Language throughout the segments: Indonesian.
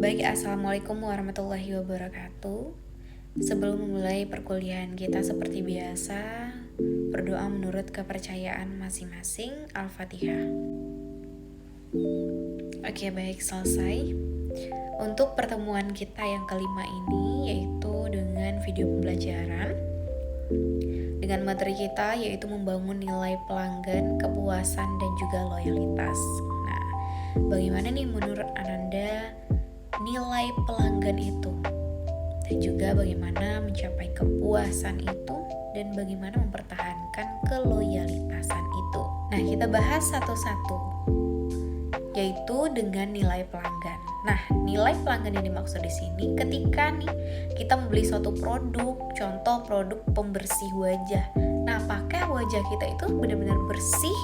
Baik, Assalamualaikum warahmatullahi wabarakatuh. Sebelum memulai perkuliahan kita seperti biasa, berdoa menurut kepercayaan masing-masing. Al-Fatihah. Oke, baik, selesai. Untuk pertemuan kita yang kelima ini, yaitu dengan video pembelajaran dengan materi kita, yaitu membangun nilai pelanggan, kepuasan, dan juga loyalitas. Nah, bagaimana nih menurut Ananda nilai pelanggan itu, dan juga bagaimana mencapai kepuasan itu, dan bagaimana mempertahankan keloyalitasan itu. Nah, kita bahas satu-satu, yaitu dengan nilai pelanggan. Nah, nilai pelanggan yang dimaksud di sini ketika nih kita membeli suatu produk, contoh produk pembersih wajah. Nah, apakah wajah kita itu benar-benar bersih?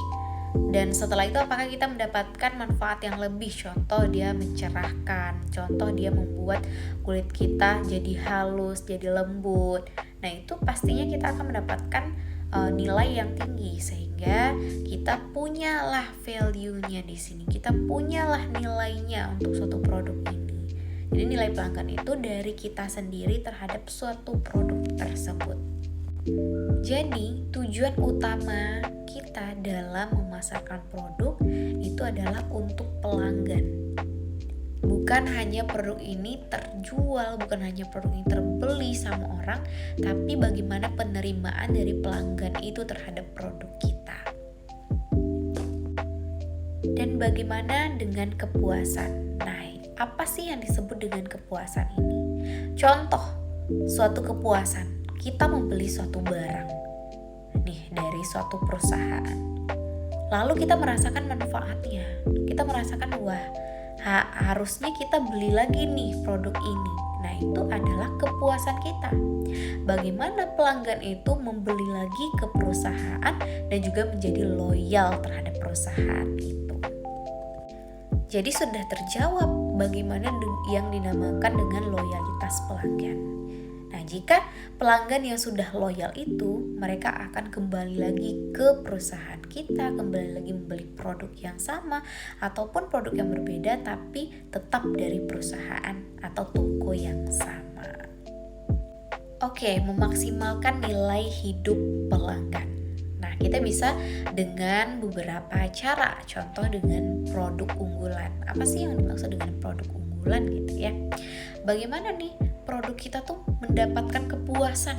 Dan setelah itu apakah kita mendapatkan manfaat yang lebih? Contoh dia mencerahkan, contoh dia membuat kulit kita jadi halus, jadi lembut. Nah, itu pastinya kita akan mendapatkan nilai yang tinggi, sehingga kita punyalah value-nya di sini. Kita punyalah nilainya untuk suatu produk ini. Jadi nilai pelanggan itu dari kita sendiri terhadap suatu produk tersebut. Jadi tujuan utama kita dalam memasarkan produk itu adalah untuk pelanggan. Bukan hanya produk ini terjual, bukan hanya produk ini terbeli sama orang, tapi bagaimana penerimaan dari pelanggan itu terhadap produk kita. Dan bagaimana dengan kepuasan? Nah, apa sih yang disebut dengan kepuasan ini? Contoh, suatu kepuasan, kita membeli suatu barang nih dari suatu perusahaan. Lalu kita merasakan manfaatnya. Kita merasakan, wah, harusnya kita beli lagi nih produk ini. Nah, itu adalah kepuasan kita. Bagaimana pelanggan itu membeli lagi ke perusahaan dan juga menjadi loyal terhadap perusahaan itu. Jadi sudah terjawab bagaimana yang dinamakan dengan loyalitas pelanggan. Nah, jika pelanggan yang sudah loyal itu, mereka akan kembali lagi ke perusahaan kita, kembali lagi membeli produk yang sama ataupun produk yang berbeda tapi tetap dari perusahaan atau toko yang sama. Oke, memaksimalkan nilai hidup pelanggan. Nah, kita bisa dengan beberapa cara, contoh dengan produk unggulan. Apa sih yang dimaksud dengan produk unggulan gitu ya? Bagaimana nih produk kita tuh mendapatkan kepuasan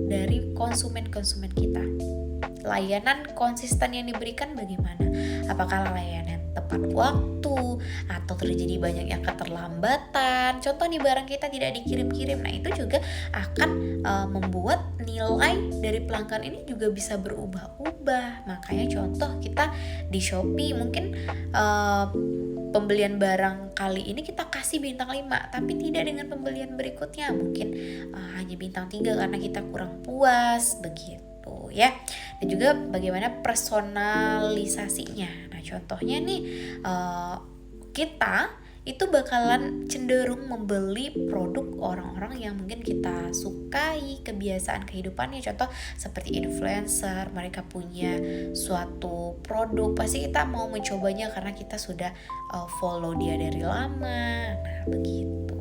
dari konsumen-konsumen kita? Layanan konsisten yang diberikan bagaimana? Apakah layanan tepat waktu atau terjadi banyak yang keterlambatan? Contoh nih, barang kita tidak dikirim-kirim. Nah, itu juga akan membuat nilai dari pelanggan ini juga bisa berubah-ubah. Makanya contoh kita di Shopee mungkin pembelian barang kali ini kita kasih bintang 5, tapi tidak dengan pembelian berikutnya mungkin hanya bintang 3 karena kita kurang puas begitu ya. Dan juga bagaimana personalisasinya. Nah, contohnya nih kita itu bakalan cenderung membeli produk orang-orang yang mungkin kita sukai, kebiasaan kehidupannya. Contoh seperti influencer, mereka punya suatu produk, pasti kita mau mencobanya karena kita sudah follow dia dari lama. Nah, begitu.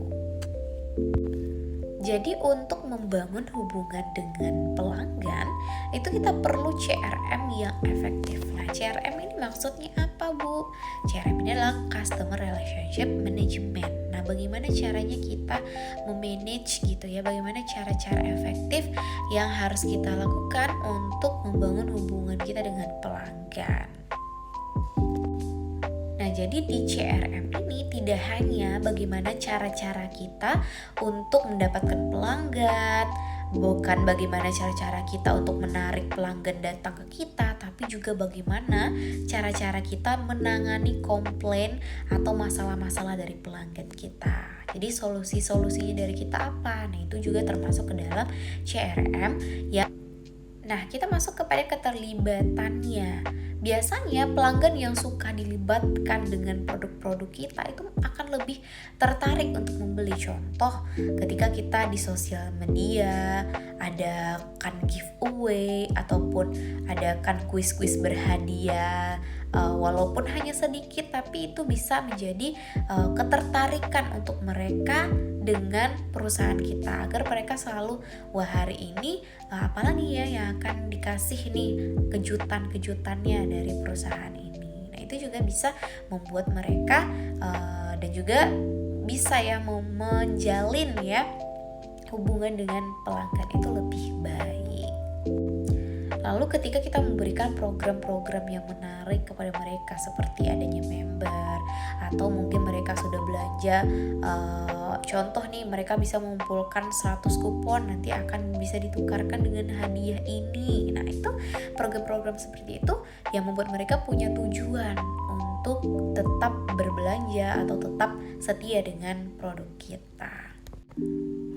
Jadi untuk membangun hubungan dengan pelanggan itu kita perlu CRM yang efektif. Nah, CRM ini maksudnya apa, Bu? CRM ini adalah Customer Relationship Management. Nah, bagaimana caranya kita memanage gitu ya? Bagaimana cara-cara efektif yang harus kita lakukan untuk membangun hubungan kita dengan pelanggan? Nah, jadi di CRM ini tidak hanya bagaimana cara-cara kita untuk mendapatkan pelanggan, bukan bagaimana cara-cara kita untuk menarik pelanggan datang ke kita, tapi juga bagaimana cara-cara kita menangani komplain atau masalah-masalah dari pelanggan kita. Jadi solusi-solusinya dari kita apa? Nah, itu juga termasuk ke dalam CRM ya. Nah, kita masuk kepada keterlibatannya. Biasanya pelanggan yang suka dilibatkan dengan produk-produk kita itu akan lebih tertarik untuk membeli. Contoh, ketika kita di sosial media adakan giveaway ataupun adakan kuis-kuis berhadiah walaupun hanya sedikit, tapi itu bisa menjadi ketertarikan untuk mereka dengan perusahaan kita, agar mereka selalu, wah hari ini apalagi ya yang akan dikasih nih kejutan-kejutannya dari perusahaan ini. Nah itu juga bisa membuat mereka dan juga bisa ya menjalin ya hubungan dengan pelanggan itu lebih baik. Lalu ketika kita memberikan program-program yang menarik kepada mereka seperti adanya member, atau mungkin mereka sudah belanja, contoh nih mereka bisa mengumpulkan 100 kupon, nanti akan bisa ditukarkan dengan hadiah ini. Nah itu program-program seperti itu yang membuat mereka punya tujuan untuk tetap berbelanja atau tetap setia dengan produk kita.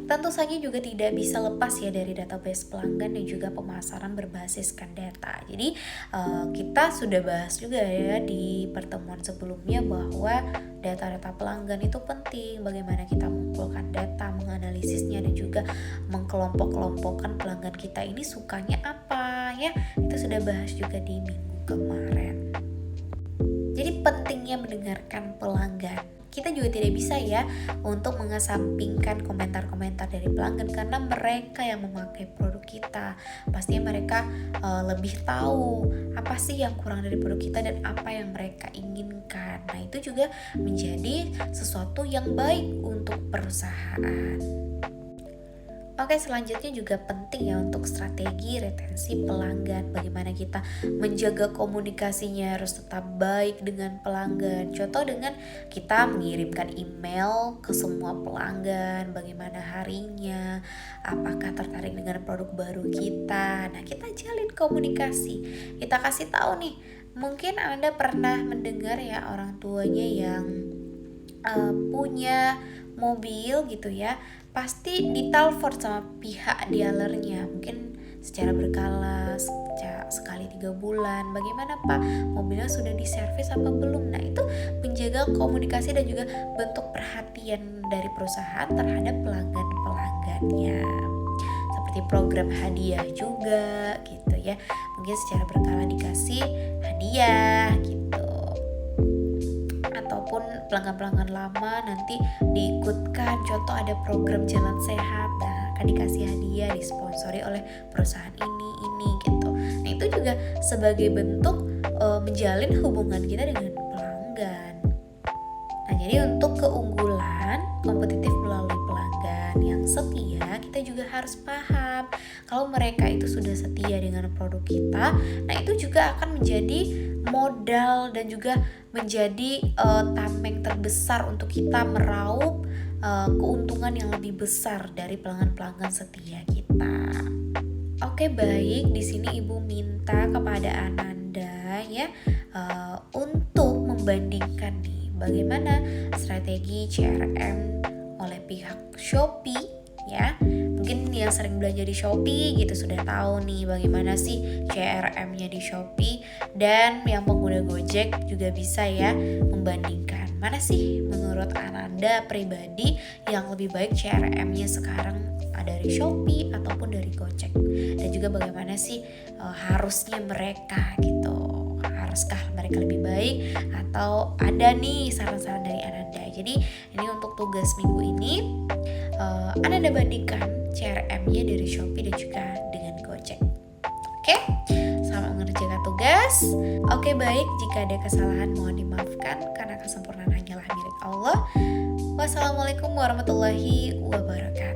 Tentu saja juga tidak bisa lepas ya dari database pelanggan dan juga pemasaran berbasiskan data. Jadi kita sudah bahas juga ya di pertemuan sebelumnya bahwa data-data pelanggan itu penting. Bagaimana kita mengumpulkan data, menganalisisnya, dan juga mengkelompok-kelompokkan pelanggan kita ini sukanya apa ya. Kita sudah bahas juga di minggu kemarin. Jadi pentingnya mendengarkan pelanggan. Kita juga tidak bisa ya untuk mengesampingkan komentar-komentar dari pelanggan, karena mereka yang memakai produk kita. Pastinya mereka lebih tahu apa sih yang kurang dari produk kita dan apa yang mereka inginkan. Nah itu juga menjadi sesuatu yang baik untuk perusahaan. Oke, selanjutnya juga penting ya untuk strategi retensi pelanggan. Bagaimana kita menjaga komunikasinya harus tetap baik dengan pelanggan. Contoh dengan kita mengirimkan email ke semua pelanggan, bagaimana harinya, apakah tertarik dengan produk baru kita. Nah, kita jalin komunikasi. Kita kasih tahu nih, mungkin Anda pernah mendengar ya orang tuanya yang punya mobil gitu ya, pasti ditelepon sama pihak dealernya, mungkin secara berkala, sekali 3 bulan, bagaimana Pak, mobilnya sudah diservis apa belum. Nah itu menjaga komunikasi dan juga bentuk perhatian dari perusahaan terhadap pelanggan-pelanggannya. Seperti program hadiah juga gitu ya, mungkin secara berkala dikasih hadiah gitu, ataupun pelanggan-pelanggan lama nanti diikutkan, contoh ada program jalan sehat, nah akan dikasih hadiah, disponsori oleh perusahaan ini gitu. Nah itu juga sebagai bentuk menjalin hubungan kita dengan pelanggan. Nah jadi untuk keunggulan kompetitif melalui pelanggan yang setia, kita juga harus paham kalau mereka itu sudah setia dengan produk kita. Nah itu juga akan menjadi modal dan juga menjadi tameng terbesar untuk kita meraup keuntungan yang lebih besar dari pelanggan-pelanggan setia kita. Oke, baik, di sini Ibu minta kepada Ananda ya untuk membandingkan nih bagaimana strategi CRM oleh pihak Shopee ya. Mungkin yang sering belanja di Shopee gitu sudah tahu nih bagaimana sih CRM-nya di Shopee, dan yang pengguna Gojek juga bisa ya membandingkan mana sih menurut Ananda pribadi yang lebih baik CRM-nya sekarang dari Shopee ataupun dari Gojek, dan juga bagaimana sih harusnya mereka gitu, haruskah mereka lebih baik, atau ada nih saran-saran dari Ananda. Jadi ini untuk tugas minggu ini, Ananda bandingkan CRM-nya dari Shopee dan juga dengan Gojek. Oke, selamat mengerjakan tugas. Oke, baik, jika ada kesalahan mohon dimaafkan karena kesempurnaan hanyalah milik Allah. Wassalamualaikum warahmatullahi wabarakatuh.